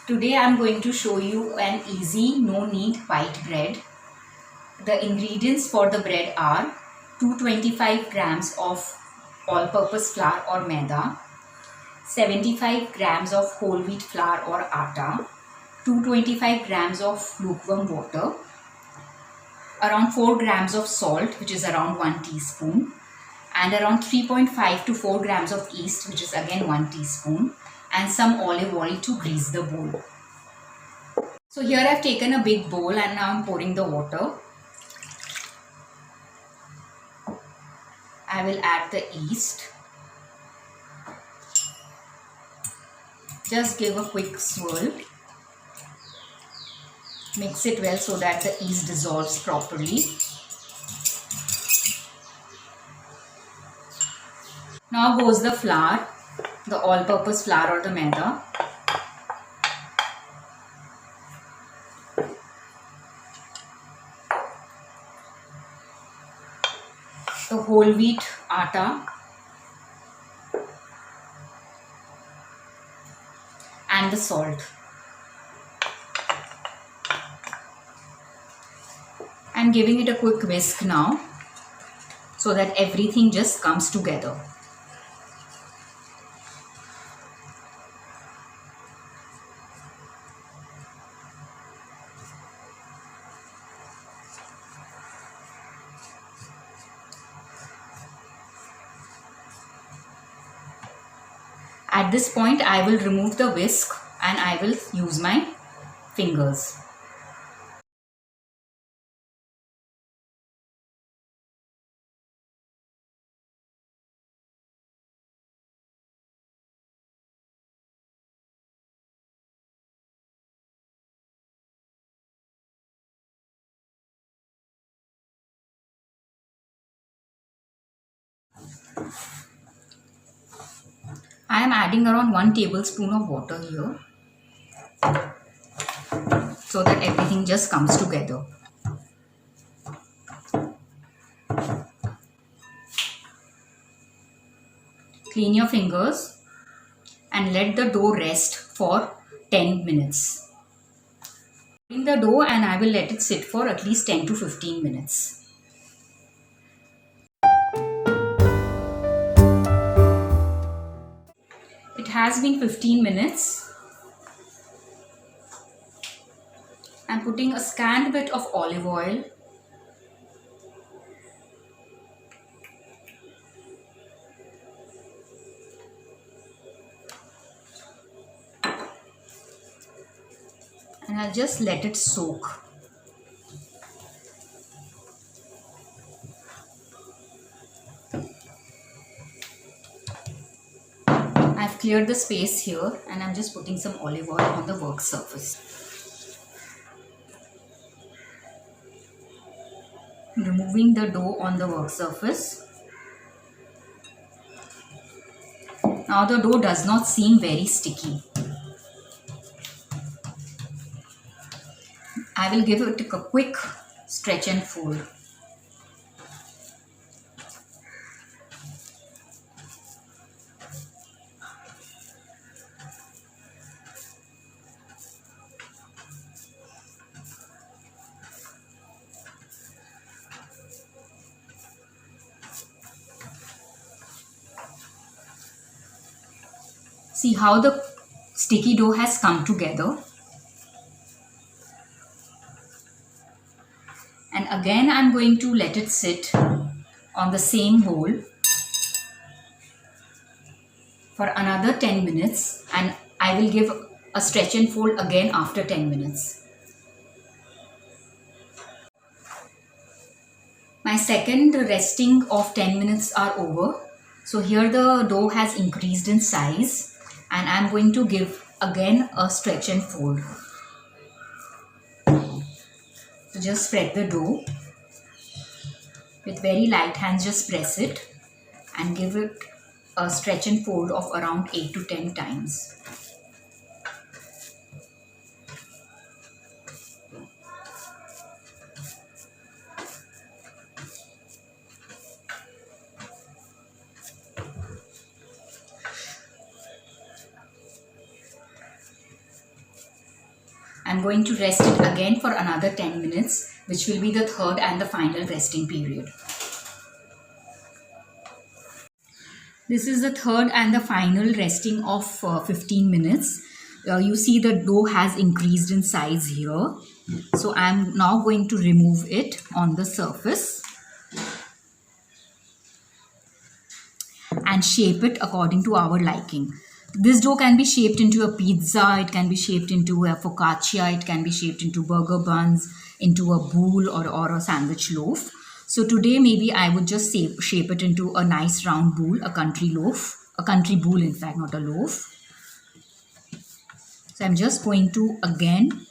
Today I am going to show you an easy no knead white bread. The ingredients for the bread are 225 grams of all-purpose flour or Maida, 75 grams of whole wheat flour or Aata, 225 grams of lukewarm water, around 4 grams of salt, which is around 1 teaspoon, and around 3.5 to 4 grams of yeast, which is again 1 teaspoon, and some olive oil to grease the bowl. So here I have taken a big bowl and now I am pouring the water. I will add the yeast. Just give a quick swirl. Mix it well so that the yeast dissolves properly. Now goes the flour, the all-purpose flour or the Maida. The whole wheat Aata and the salt. I am giving it a quick whisk now so that everything just comes together. At this point, I will remove the whisk and I will use my fingers. I am adding around 1 tablespoon of water here so that everything just comes together. Clean your fingers and let the dough rest for 10 minutes. Clean the dough and I will let it sit for at least 10 to 15 minutes. It has been 15 minutes. I am putting a scant bit of olive oil . And I'll just let it soak. I've cleared the space here and I'm just putting some olive oil on the work surface. Removing the dough on the work surface. Now the dough does not seem very sticky. I will give it a quick stretch and fold. See how the sticky dough has come together. And again I am going to let it sit on the same bowl for another 10 minutes and I will give a stretch and fold again after 10 minutes. My second resting of 10 minutes are over. So here the dough has increased in size and I am going to give again a stretch and fold. So just spread the dough with very light hands, just press it and give it a stretch and fold of around 8 to 10 times. going to rest it again for another 10 minutes, which will be the third and the final resting period. This is the third and the final resting of 15 minutes. You see the dough has increased in size here. So I am now going to remove it on the surface and shape it according to our liking. This dough can be shaped into a pizza, it can be shaped into a focaccia, it can be shaped into burger buns, into a boule or a sandwich loaf. So today maybe I would just shape it into a nice round boule, a country loaf, a country boule in fact, not a loaf. So I'm just going to again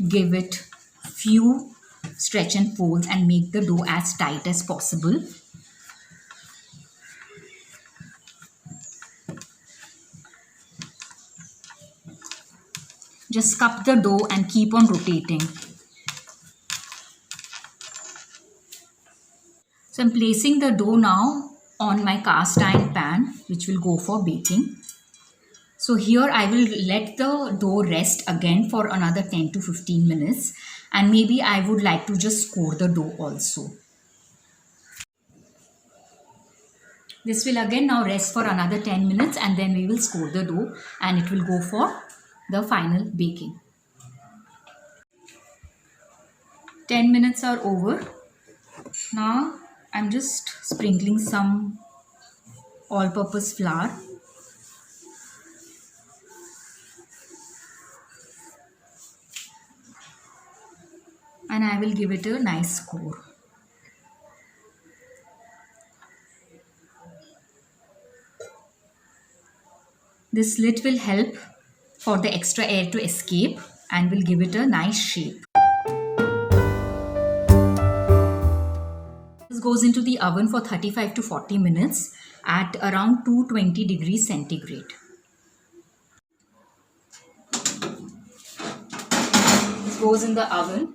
give it few stretch and folds and make the dough as tight as possible. Just cup the dough and keep on rotating. So I'm placing the dough now on my cast iron pan, which will go for baking. So here I will let the dough rest again for another 10 to 15 minutes, and maybe I would like to just score the dough also. This will again now rest for another 10 minutes and then we will score the dough and it will go for the final baking. 10 minutes are over. Now I'm just sprinkling some all-purpose flour. And I will give it a nice score. This slit will help for the extra air to escape and will give it a nice shape. This goes into the oven for 35 to 40 minutes at around 220 degrees centigrade. This goes in the oven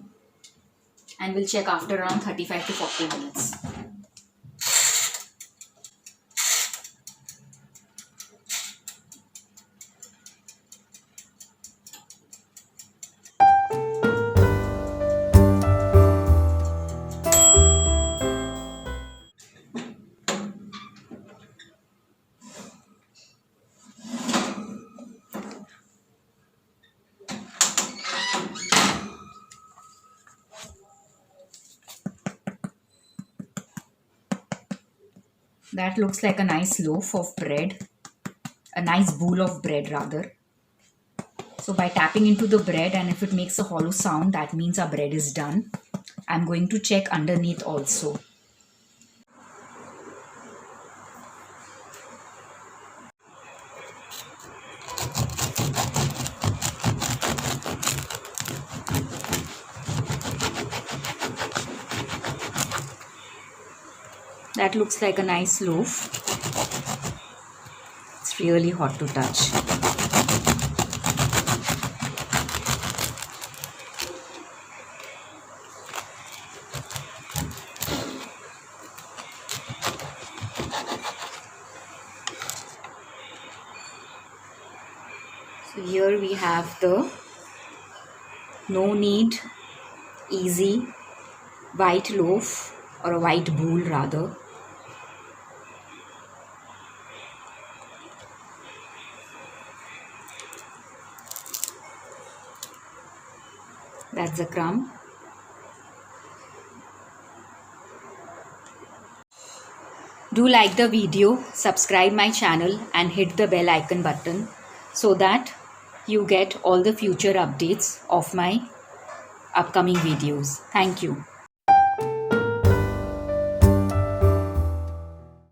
and we'll check after around 35 to 40 minutes. That looks like a nice loaf of bread, a nice bowl of bread rather. So by tapping into the bread, and if it makes a hollow sound, that means our bread is done. I'm going to check underneath also. That looks like a nice loaf. It's really hot to touch. So here we have the no knead, easy white loaf, or a white boule rather. That's a crumb. Do like the video, subscribe my channel and hit the bell icon button so that you get all the future updates of my upcoming videos. Thank you.